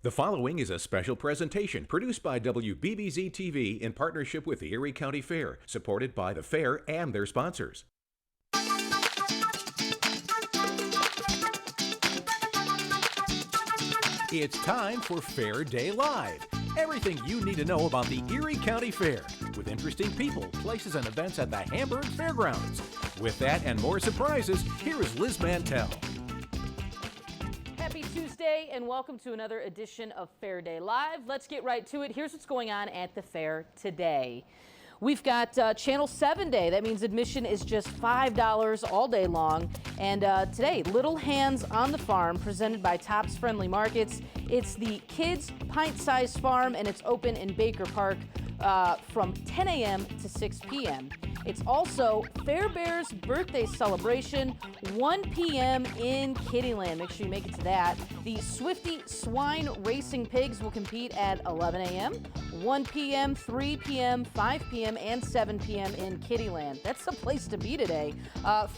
The following is a special presentation produced by WBBZ-TV in partnership with the Erie County Fair, supported by the fair and their sponsors. It's time for Fair Day Live. Everything you need to know about the Erie County Fair, with interesting people, places, and events at the Hamburg Fairgrounds. With that and more surprises, here is Liz Mantell. Happy Tuesday and welcome to another edition of Fair Day Live. Let's get right to it. Here's what's going on at the fair today. We've got Channel 7 Day. That means admission is just $5 all day long. And today, Little Hands on the Farm, presented by Tops Friendly Markets. It's the Kids Pint-Sized Farm, and it's open in Baker Park from 10 a.m. to 6 p.m. It's also Fair Bear's birthday celebration, 1 p.m. in Kittyland. Make sure you make it to that. The Swifty Swine Racing Pigs will compete at 11 a.m., 1 p.m., 3 p.m., 5 p.m., and 7 p.m. in Kittyland. That's the place to be today.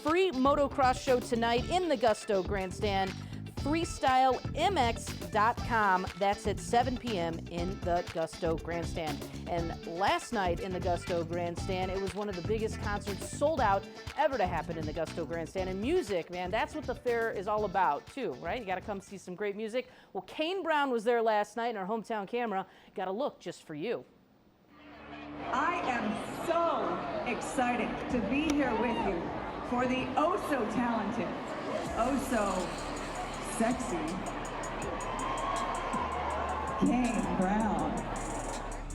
Free motocross show tonight in the Gusto Grandstand. FreestyleMX.com. That's at 7 p.m. in the Gusto Grandstand. And last night in the Gusto Grandstand, it was one of the biggest concerts sold out ever to happen in the Gusto Grandstand. And music, man, that's what the fair is all about, too, right? You got to come see some great music. Well, Kane Brown was there last night, and our hometown camera got a look just for you. I am so excited to be here with you for the oh-so-talented, oh-so-sexy Kane Brown.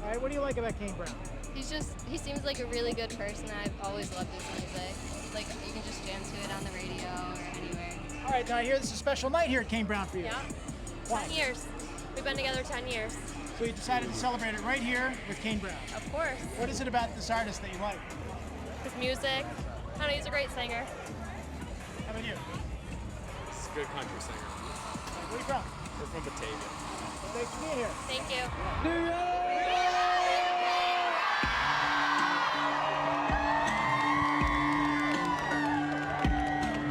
All right, what do you like about Kane Brown? He seems like a really good person. I've always loved his music. Like, you can just jam to it on the radio or anywhere. All right, now I hear this is a special night here at Kane Brown for you. Yeah. Why? 10 years. We've been together 10 years. So you decided to celebrate it right here with Kane Brown. Of course. What is it about this artist that you like? His music. I don't know, he's a great singer. How about you? He's a good country singer. Where are you from? We're from Batavia. Well, thanks for being here. Thank you. New York!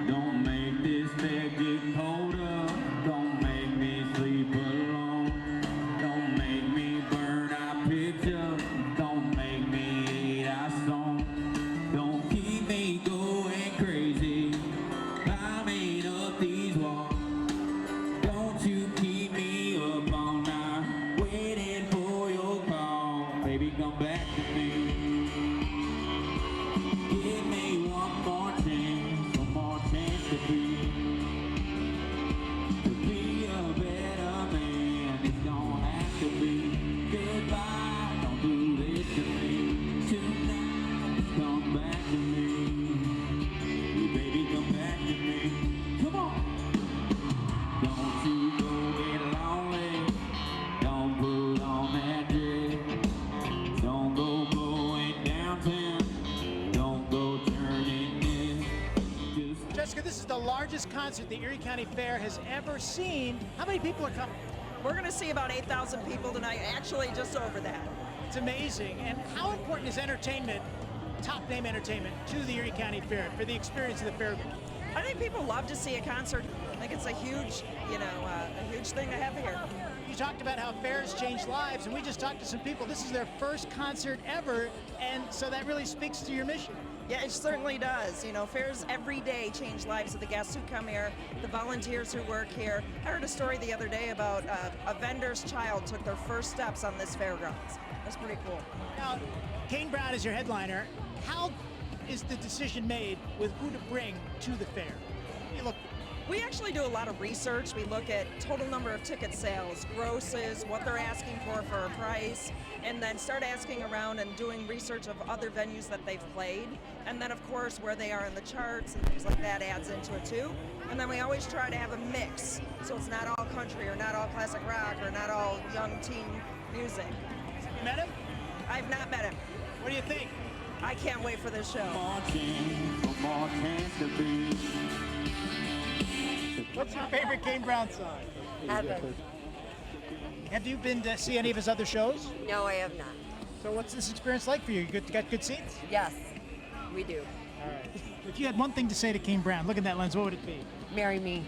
Don't make this bed get colder. Don't make me sleep alone. Don't make me burn our picture. Don't make me eat our song. Don't keep me going crazy, climbing up these walls. Don't you keep me up all night, waiting for your call. Baby, come back to me. Give me one more chance to be a better man. It's gonna have to be goodbye. Don't do this to me tonight. Come back to me, baby. Come back to me. Come on. Don't you go get lonely. Don't put on that dress. Don't go going downtown. Don't go turning this. Just Jessica, this is the largest concert the Erie County Fair has ever seen. How many people are coming? We're going to see about 8,000 people tonight, actually just over that. It's amazing. And how important is entertainment, top name entertainment, to the Erie County Fair for the experience of the fair? I think people love to see a concert. I think it's a huge, a huge thing to have here. You talked about how fairs change lives, and we just talked to some people. This is their first concert ever, and so that really speaks to your mission. Yeah, it certainly does. You know, fairs every day change lives of the guests who come here, the volunteers who work here. I heard a story the other day about a vendor's child took their first steps on this fairgrounds. That's pretty cool. Now, Kane Brown is your headliner. How is the decision made with who to bring to the fair? You look. We actually do a lot of research. We look at total number of ticket sales, grosses, what they're asking for a price, and then start asking around and doing research of other venues that they've played. And then, of course, where they are in the charts and things like that adds into it, too. And then we always try to have a mix, so it's not all country or not all classic rock or not all young teen music. You met him? I've not met him. What do you think? I can't wait for this show. more chance to be. What's your favorite Kane Brown song? Heaven. Have you been to see any of his other shows? No, I have not. So what's this experience like for you? You got good seats? Yes, we do. All right. If you had one thing to say to Kane Brown, look at that lens, what would it be? Marry me.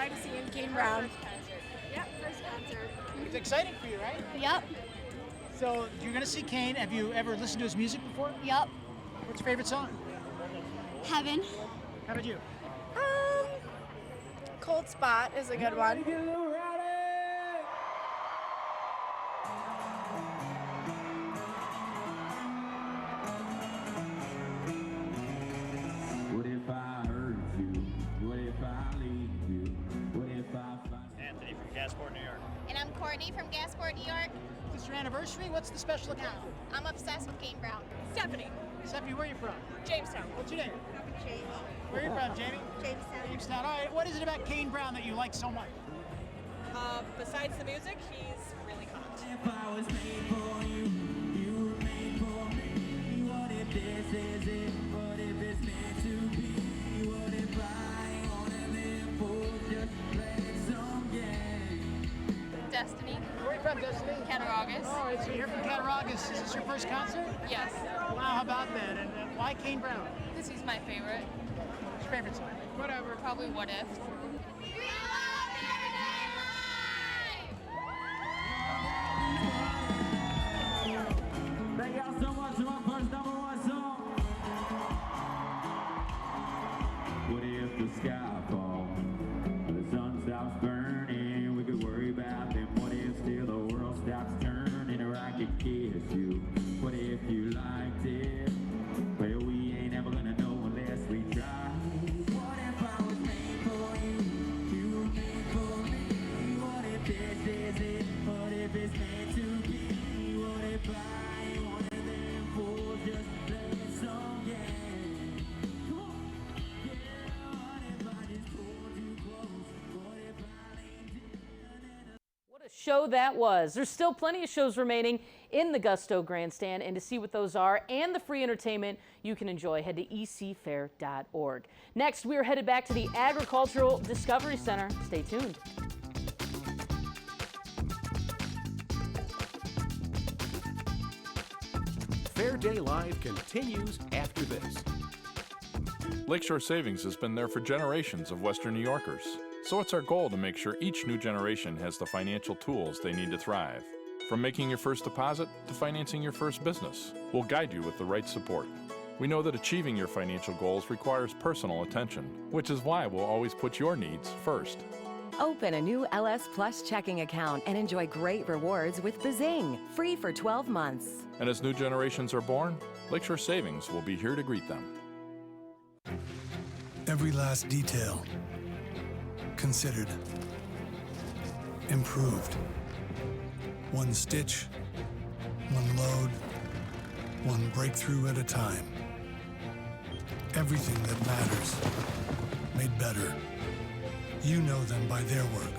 excited to see him, Kane Brown. Yep, first concert. It's exciting for you, right? Yep. So you're going to see Kane. Have you ever listened to his music before? Yep. What's your favorite song? Heaven. How about you? Cold Spot is a good one. What if I hurt you? What if I leave you? What if I find Anthony from Gasport, New York. And I'm Courtney from Gasport, New York. Is this your anniversary? What's the special account? I'm obsessed with Kane Brown. Stephanie. Stephanie, where are you from? Jamestown. What's your name? James. Where are you from, Jamie? Jamestown. Jamestown. All right. What is it about Kane Brown that you like so much? Besides the music, he's really hot. if I was made for you? You were made for me. What if this is it? What if it's meant to be? What if I ain't one of them fools just playing some game? Destiny. Where are you from, Destiny? Cattaraugus. All right, so you're from Cattaraugus. Is this your first concert? Yes. Wow, how about that? And why Kane Brown? Because he's my favorite. What's your favorite song? Whatever. Probably What If. Thank y'all so much for my first #1 song. What if the sky falls, the sun stops burning? We could worry about them. What if still the world stops turning, or I could kiss you? What if you liked it? Well, we ain't ever gonna know unless we try. What if I was made for you? You were made for me. What if this is it? What if it's meant to be? What if I ain't one of them fools just playing some game? Come on. Yeah, what if I just pulled you close? What if I leaned in and What a show that was. There's still plenty of shows remaining in the Gusto Grandstand, and to see what those are and the free entertainment you can enjoy, head to ecfair.org. Next, we are headed back to the Agricultural Discovery Center. Stay tuned. Fair Day Live continues after this. Lakeshore Savings has been there for generations of Western New Yorkers. So it's our goal to make sure each new generation has the financial tools they need to thrive. From making your first deposit to financing your first business, we'll guide you with the right support. We know that achieving your financial goals requires personal attention, which is why we'll always put your needs first. Open a new LS Plus checking account and enjoy great rewards with Bazing, free for 12 months. And as new generations are born, Lakeshore Savings will be here to greet them. Every last detail considered, improved. One stitch, one load, one breakthrough at a time. Everything that matters, made better. You know them by their work.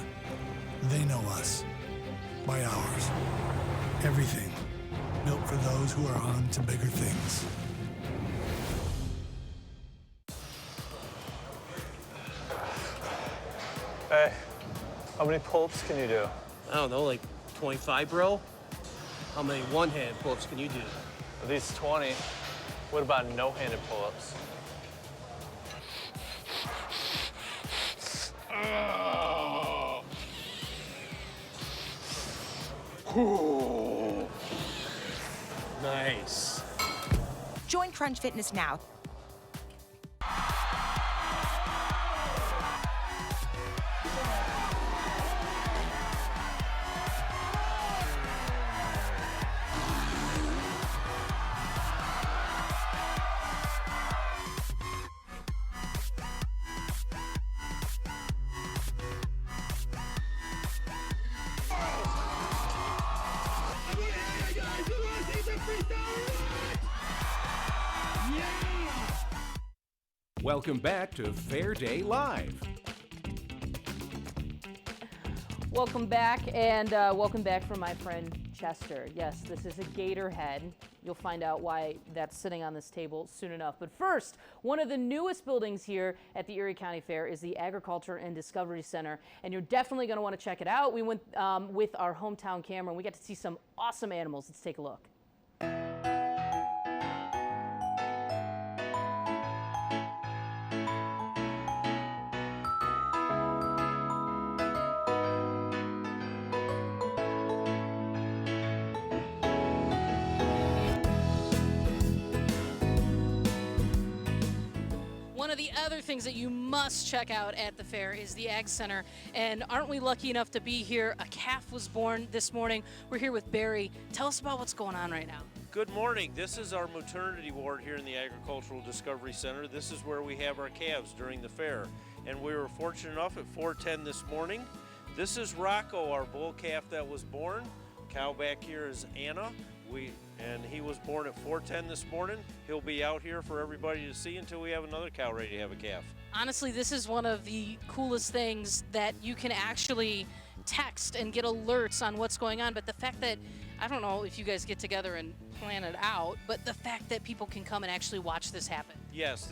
They know us by ours. Everything built for those who are on to bigger things. Hey, how many pull-ups can you do? I don't know, like 25, bro? How many one-hand pull-ups can you do? At least 20. What about no-handed pull-ups? Nice. Join Crunch Fitness now. Welcome back to Fair Day Live. Welcome back, and welcome back from my friend Chester. Yes, this is a gator head. You'll find out why that's sitting on this table soon enough. But first, one of the newest buildings here at the Erie County Fair is the Agriculture and Discovery Center, and you're definitely going to want to check it out. We went with our hometown camera, and we got to see some awesome animals. Let's take a look. of the other things that you must check out at the fair is the Ag Center. And aren't we lucky enough to be here? A calf was born this morning. We're here with Barry. Tell us about what's going on right now. Good morning. This is our maternity ward here in the Agricultural Discovery Center. This is where we have our calves during the fair. And we were fortunate enough at 4:10 this morning. This is Rocco, our bull calf that was born. Cow back here is Anna. And he was born at 4:10 this morning. He'll be out here for everybody to see until we have another cow ready to have a calf. Honestly, this is one of the coolest things that you can actually text and get alerts on what's going on. But the fact that, I don't know if you guys get together and plan it out, but the fact that people can come and actually watch this happen. Yes,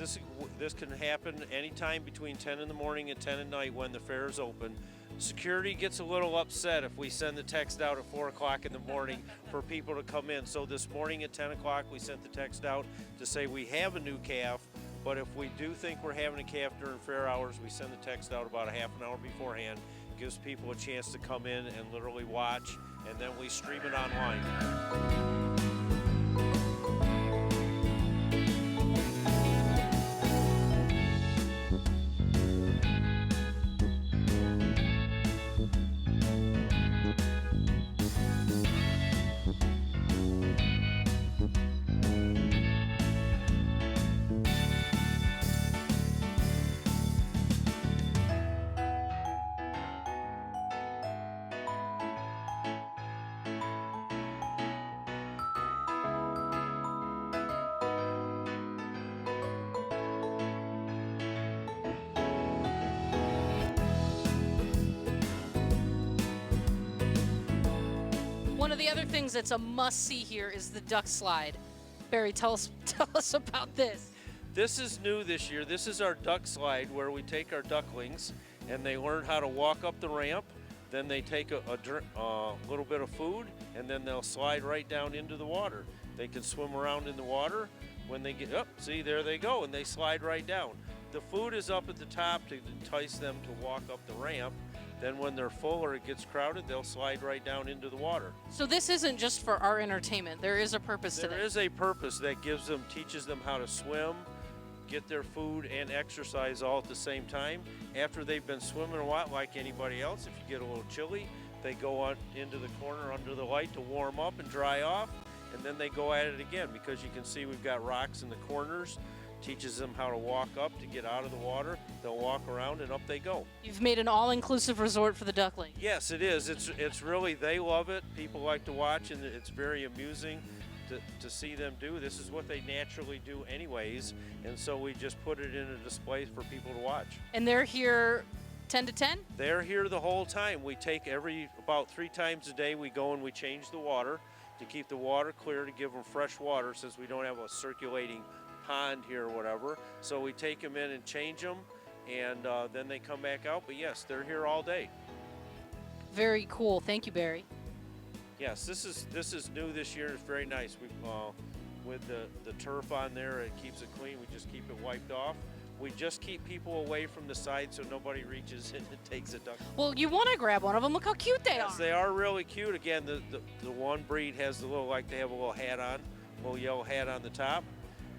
this can happen anytime between 10 in the morning and 10 at night when the fair is open. Security gets a little upset if we send the text out at 4 o'clock in the morning for people to come in. So this morning at 10 o'clock, we sent the text out to say we have a new calf, but if we do think we're having a calf during fair hours, we send the text out about a half an hour beforehand. Gives people a chance to come in and literally watch, and then we stream it online. One of the other things that's a must-see here is the duck slide. Barry, tell us about this. This is new this year. This is our duck slide where we take our ducklings and they learn how to walk up the ramp. Then they take a little bit of food and then they'll slide right down into the water. They can swim around in the water. When they get up, see, there they go, and they slide right down. The food is up at the top to entice them to walk up the ramp. Then when they're full or it gets crowded, they'll slide right down into the water. So this isn't just for our entertainment. There is a purpose to this. There is a purpose that teaches them how to swim, get their food and exercise all at the same time. After they've been swimming a while, like anybody else, if you get a little chilly, they go on into the corner under the light to warm up and dry off, and then they go at it again because you can see we've got rocks in the corners. Teaches them how to walk up to get out of the water. They'll walk around and up they go. You've made an all-inclusive resort for the duckling. Yes, it is. It's really, they love it. People like to watch, and it's very amusing to see them do. This is what they naturally do anyways, and so we just put it in a display for people to watch. And they're here 10 to 10? They're here the whole time. We take about 3 times a day, we go and we change the water to keep the water clear, to give them fresh water since we don't have a circulating pond here or whatever. So we take them in and change them, and then they come back out. But yes, they're here all day. Very cool. Thank you, Barry. Yes, this is new this year. It's very nice. We with the turf on there, it keeps it clean. We just keep it wiped off. We just keep people away from the side so nobody reaches in and takes a duck. Well, you want to grab one of them. Look how cute they are. Yes, they are really cute. Again, the one breed has the little, like they have a little hat on, a little yellow hat on the top.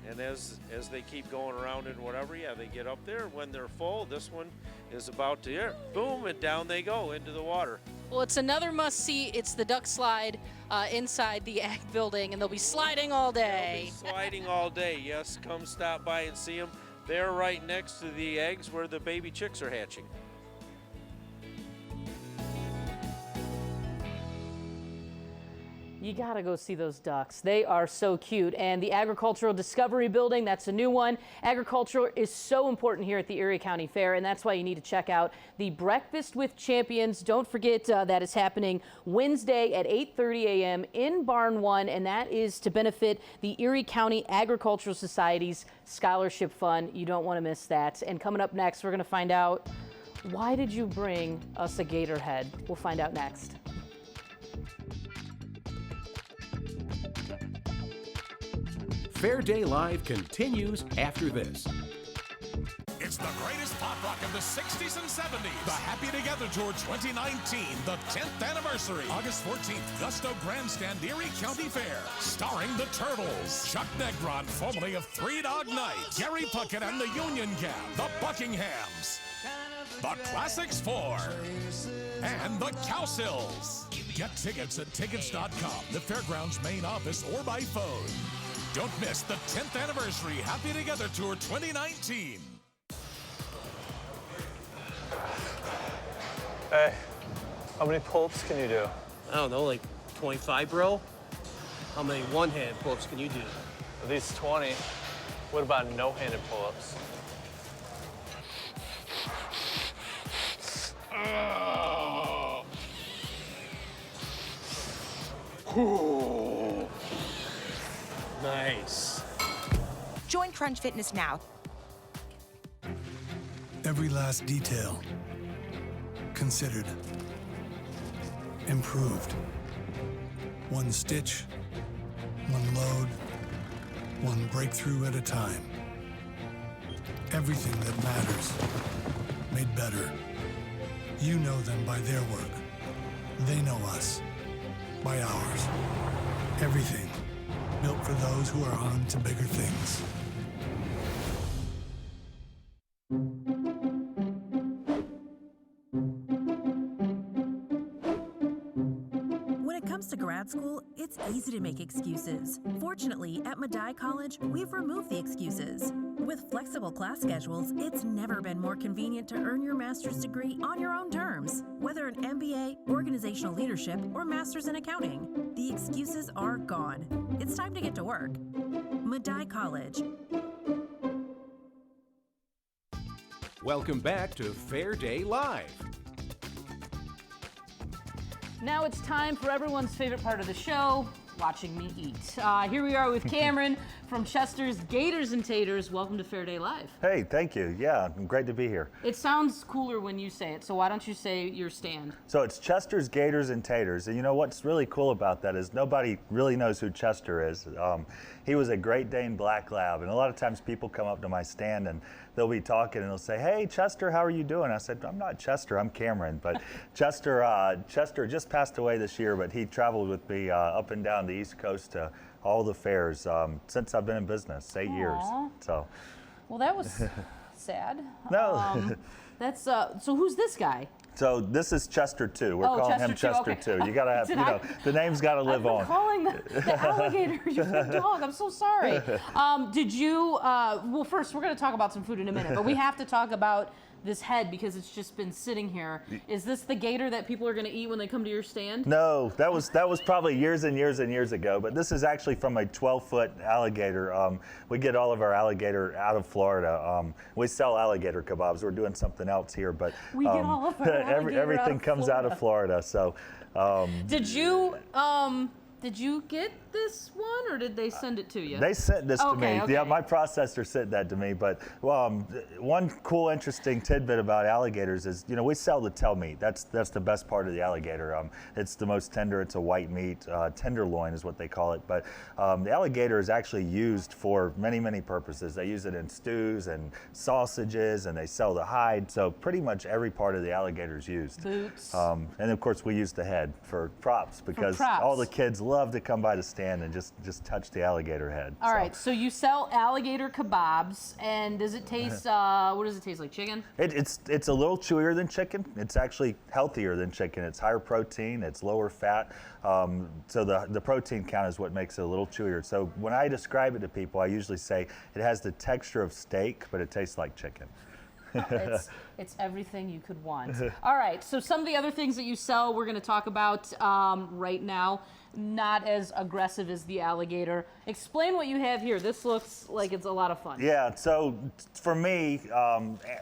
And as they keep going around and whatever, yeah, they get up there. When they're full, this one is about to, boom, and down they go into the water. Well, it's another must-see. It's the duck slide inside the Ag building, and they'll be sliding all day. They'll be sliding all day, yes. Come stop by and see them. They're right next to the eggs where the baby chicks are hatching. You gotta go see those ducks. They are so cute. And the Agricultural Discovery Building, that's a new one. Agriculture is so important here at the Erie County Fair, and that's why you need to check out the Breakfast with Champions. Don't forget that is happening Wednesday at 8:30 a.m. in Barn 1, and that is to benefit the Erie County Agricultural Society's Scholarship Fund. You don't want to miss that. And coming up next, we're going to find out, why did you bring us a gator head? We'll find out next. Fair Day Live continues after this. It's the greatest pop rock of the 60s and 70s. The Happy Together Tour 2019, the 10th anniversary. August 14th, Gusto Grandstand, Erie County Fair. Starring the Turtles, Chuck Negron, formerly of Three Dog Night, Gary Puckett and the Union Gap, the Buckinghams, the Classics 4, and the Cowsills. Get tickets at tickets.com, the fairgrounds main office, or by phone. Don't miss the 10th anniversary Happy Together Tour 2019. Hey, how many pull-ups can you do? I don't know, like 25, bro? How many one-hand pull-ups can you do? At least 20. What about no-handed pull-ups? Nice. Join Crunch Fitness now. Every last detail considered, improved. One stitch, one load, one breakthrough at a time. Everything that matters, made better. You know them by their work. They know us by ours. Everything built for those who are on to bigger things. When it comes to grad school, it's easy to make excuses. Fortunately, at Medaille College, we've removed the excuses. With flexible class schedules, it's never been more convenient to earn your master's degree on your own terms. Whether an MBA, organizational leadership, or master's in accounting, the excuses are gone. It's time to get to work. Medaille College. Welcome back to Fair Day Live. Now it's time for everyone's favorite part of the show, watching me eat. Here we are with Cameron from Chester's Gators and Taters. Welcome to Fair Day Live. Hey, thank you. Yeah, great to be here. It sounds cooler when you say it, so why don't you say your stand? So it's Chester's Gators and Taters, and you know what's really cool about that is nobody really knows who Chester is. He was a Great Dane Black Lab, and a lot of times people come up to my stand and they'll be talking and they'll say, "Hey, Chester, how are you doing?" I said, "I'm not Chester, I'm Cameron." But Chester just passed away this year, but he traveled with me up and down the East Coast to all the fairs since I've been in business, 8 years. So, well, that was sad. No. That's so. Who's this guy? So this is Chester 2. We're calling him Chester 2. You gotta have, the name's gotta live on. I'm calling the alligator your dog. I'm so sorry. Did you? Well, first we're gonna talk about some food in a minute, but we have to talk about this head because it's just been sitting here. Is this the gator that people are going to eat when they come to your stand? No, that was probably years and years and years ago, but this is actually from a 12-foot alligator. We get all of our alligator out of Florida. We sell alligator kebabs. We're doing something else here, but we get all of our alligator everything comes out of Florida. So, Did you get this one, or did they send it to you? They sent this to me. Okay. Yeah, my processor sent that to me. But one cool, interesting tidbit about alligators is, we sell the tail meat. That's the best part of the alligator. It's the most tender. It's a white meat. Tenderloin is what they call it. But the alligator is actually used for many, many purposes. They use it in stews and sausages, and they sell the hide. So pretty much every part of the alligator is used. Boots. And of course, we use the head for props because all the kids love to come by the stand and just touch the alligator head. All right, so you sell alligator kebabs, and does it taste, what does it taste like, chicken? It's a little chewier than chicken. It's actually healthier than chicken. It's higher protein, it's lower fat. So the protein count is what makes it a little chewier. So when I describe it to people, I usually say it has the texture of steak, but it tastes like chicken. It's everything you could want. All right, so some of the other things that you sell we're going to talk about right now. Not as aggressive as the alligator. Explain what you have here. This looks like it's a lot of fun. Yeah, so for me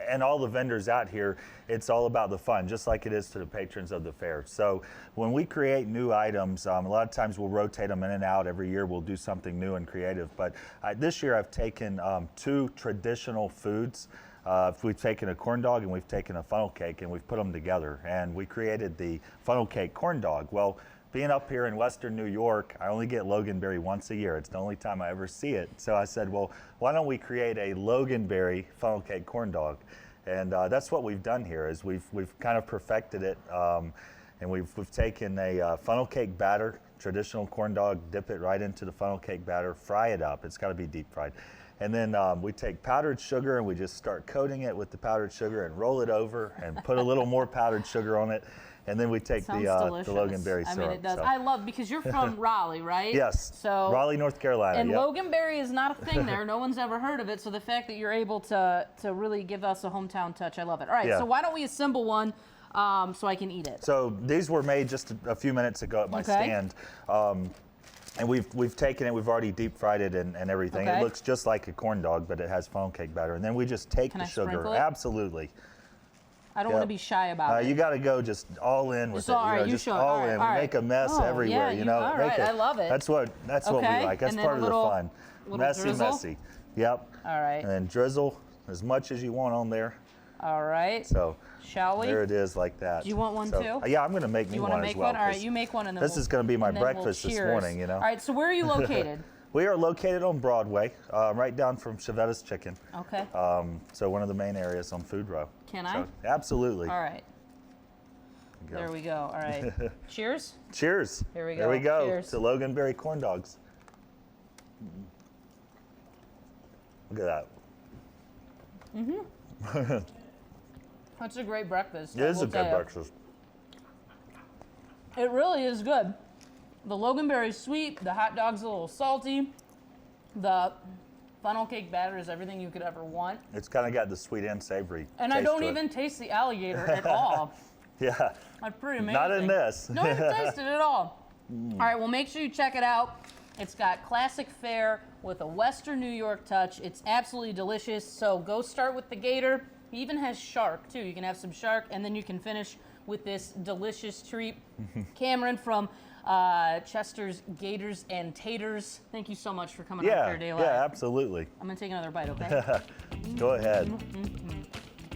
and all the vendors out here, it's all about the fun, just like it is to the patrons of the fair. So when we create new items, a lot of times we'll rotate them in and out. Every year we'll do something new and creative. But this year I've taken 2 traditional foods. We've taken a corn dog and we've taken a funnel cake and we've put them together. And we created the funnel cake corn dog. Well, being up here in Western New York, I only get Loganberry once a year. It's the only time I ever see it. So I said, well, why don't we create a Loganberry funnel cake corn dog? And that's what we've done here is we've kind of perfected it, and we've taken a funnel cake batter, traditional corn dog, dip it right into the funnel cake batter, fry it up. It's got to be deep fried. And then we take powdered sugar and we just start coating it with the powdered sugar and roll it over and put a little more powdered sugar on it. And then we take the loganberry syrup. I mean, it does. So. I love, because you're from Raleigh, right? Yes. So Raleigh, North Carolina. And yep. loganberry is not a thing there. No one's ever heard of it. So the fact that you're able to really give us a hometown touch, I love it. All right. Yeah. So why don't we assemble one so I can eat it? So these were made just a few minutes ago at my stand. And we've taken it, we've already deep fried it and everything. Okay. It looks just like a corn dog, but it has funnel cake batter. And then we just take the sugar. Sprinkle it? Absolutely. I don't want to be shy about it. You got to go just all in with Just it. all right, just all in. We make a mess everywhere. Yeah, all right, I love it. That's what we like. That's part of the fun. Messy. Yep. All right. And then drizzle as much as you want on there. All right. So. Shall we? There it is, like that. Do you want one too? Yeah, I'm going to make me one as well. You want to make one? All right, you make one, and then this is going to be my breakfast this morning. You know. All right. So where are you located? We are located on Broadway, right down from Chevetta's Chicken. Okay. So one of the main areas on Food Row. Can I? Absolutely. All right. There we go. All right. Cheers. Cheers. Here we go. There we go. Cheers. To loganberry corn dogs. Look at that. Mm-hmm. That's a great breakfast. It is a good breakfast. It really is good. The loganberry is sweet. The hot dog's a little salty. The funnel cake batter is everything you could ever want. It's kind of got the sweet and savory. And I don't even taste the alligator at all. Yeah. That's pretty amazing. Not in this. No, I didn't taste it at all. All right, well, make sure you check it out. It's got classic fare with a Western New York touch. It's absolutely delicious. So go start with the gator. He even has shark, too. You can have some shark, and then you can finish with this delicious treat. Cameron from Chester's Gators and Taters, thank you so much for coming on Fair Day Live. Yeah, absolutely. I'm going to take another bite, okay? Go ahead.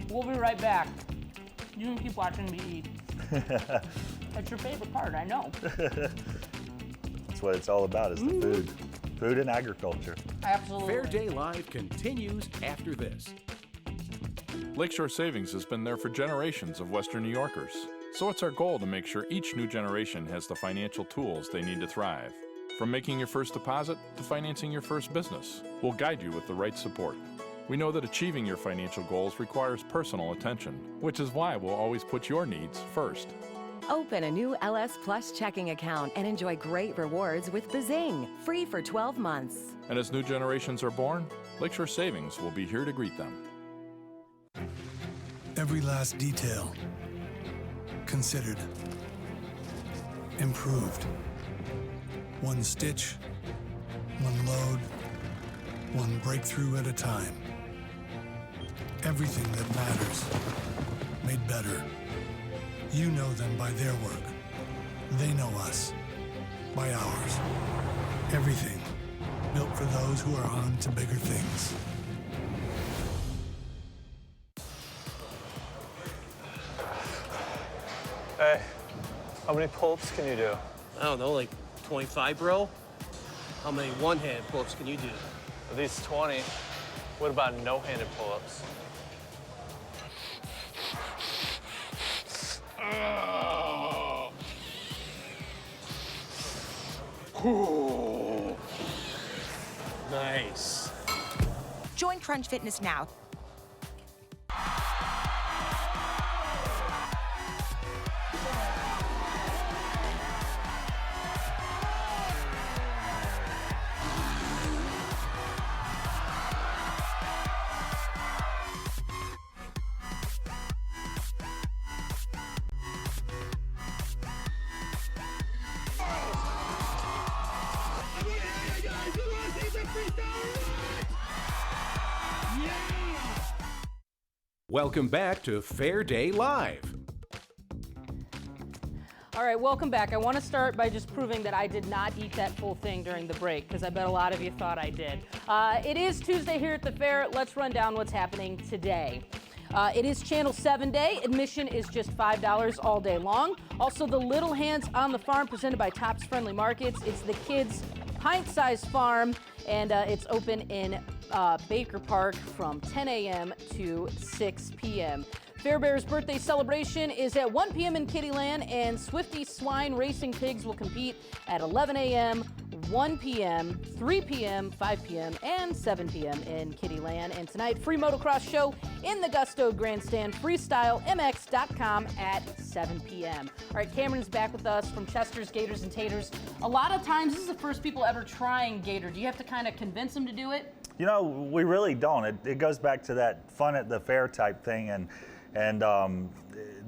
We'll be right back. You can keep watching me eat. That's your favorite part, I know. That's what it's all about, is the food. Food and agriculture. Absolutely. Fair Day Live continues after this. Lakeshore Savings has been there for generations of Western New Yorkers. So it's our goal to make sure each new generation has the financial tools they need to thrive. From making your first deposit to financing your first business, we'll guide you with the right support. We know that achieving your financial goals requires personal attention, which is why we'll always put your needs first. Open a new LS Plus checking account and enjoy great rewards with Bazing, free for 12 months. And as new generations are born, Lakeshore Savings will be here to greet them. Every last detail considered, improved. One stitch, one load, one breakthrough at a time. Everything that matters, made better. You know them by their work. They know us by ours. Everything built for those who are on to bigger things. Hey, how many pull-ups can you do? I don't know, like 25, bro? How many one-hand pull-ups can you do? At least 20. What about no-handed pull-ups? Nice. Join Crunch Fitness now. Welcome back to Fair Day Live. All right, welcome back. I want to start by just proving that I did not eat that full thing during the break, because I bet a lot of you thought I did. It is Tuesday here at the fair. Let's run down what's happening today. It is Channel 7 Day. Admission is just $5 all day long. Also, the Little Hands on the Farm presented by Tops Friendly Markets. It's the kids' pint-sized farm, and it's open in Baker Park from 10 a.m. to 6 p.m. Fair Bear's birthday celebration is at 1 p.m. in Kittyland, and Swifty Swine Racing Pigs will compete at 11 a.m., 1 p.m., 3 p.m., 5 p.m., and 7 p.m. in Kittyland. And tonight, free motocross show in the Gusto Grandstand, freestylemx.com at 7 p.m. All right, Cameron's back with us from Chester's Gators and Taters. A lot of times, this is the first people ever trying Gator. Do you have to kind of convince them to do it? You know, we really don't. It goes back to that fun at the fair type thing, and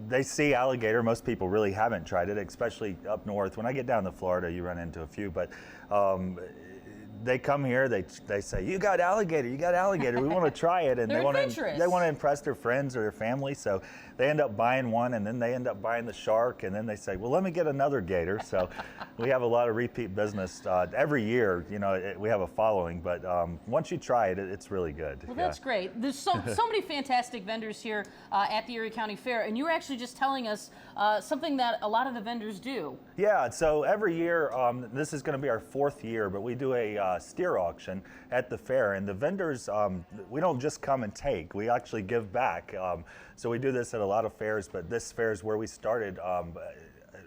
they see alligator. Most people really haven't tried it, especially up north. When I get down to Florida, you run into a few, but they come here, they say, you got alligator, we want to try it, and they want to impress their friends or their family, so they end up buying one, and then they end up buying the shark, and then they say, well, let me get another gator. So we have a lot of repeat business every year. You know, we have a following, but once you try it, it's really good. Well, that's great. There's so many fantastic vendors here at the Erie County Fair, and you were actually just telling us something that a lot of the vendors do. Yeah, so every year, this is going to be our 4th year, but we do a steer auction at the fair, and the vendors, we don't just come and take, we actually give back. So we do this at a lot of fairs, but this fair is where we started.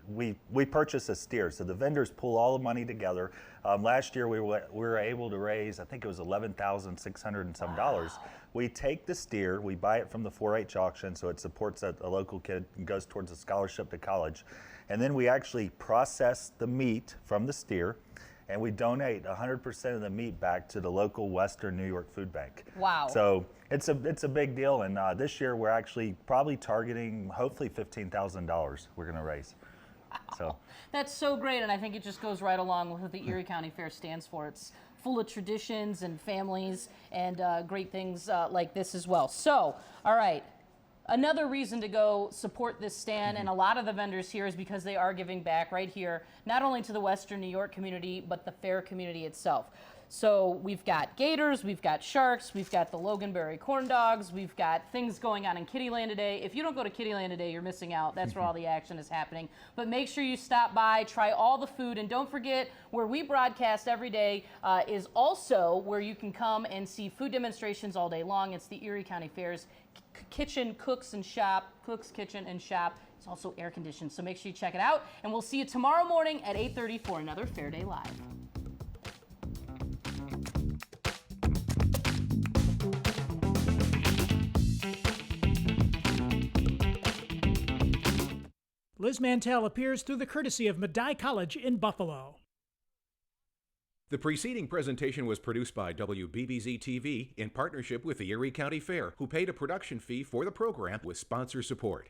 We purchase a steer, so the vendors pull all the money together. Last year we were able to raise, I think it was $11,600 and some dollars. We take the steer, we buy it from the 4-H auction, so it supports a local kid and goes towards a scholarship to college. And then we actually process the meat from the steer, and we donate 100% of the meat back to the local Western New York Food Bank. Wow. So it's a big deal, and this year we're actually probably targeting hopefully $15,000 we're going to raise. So that's so great, and I think it just goes right along with what the Erie County Fair stands for. It's full of traditions and families and great things like this as well. So, all right. Another reason to go support this stand, and a lot of the vendors here, is because they are giving back right here, not only to the Western New York community, but the fair community itself. So we've got gators, we've got sharks, we've got the Loganberry corn dogs, we've got things going on in Kittyland today. If you don't go to Kittyland today, you're missing out. That's where all the action is happening. But make sure you stop by, try all the food, and don't forget, where we broadcast every day is also where you can come and see food demonstrations all day long. It's the Erie County Fair's kitchen, cooks kitchen and shop. It's also air conditioned, so make sure you check it out, and we'll see you tomorrow morning at 8:30 for another Fair Day Live. Liz Mantell appears through the courtesy of Medaille College in Buffalo. The preceding presentation was produced by WBBZ-TV in partnership with the Erie County Fair, who paid a production fee for the program with sponsor support.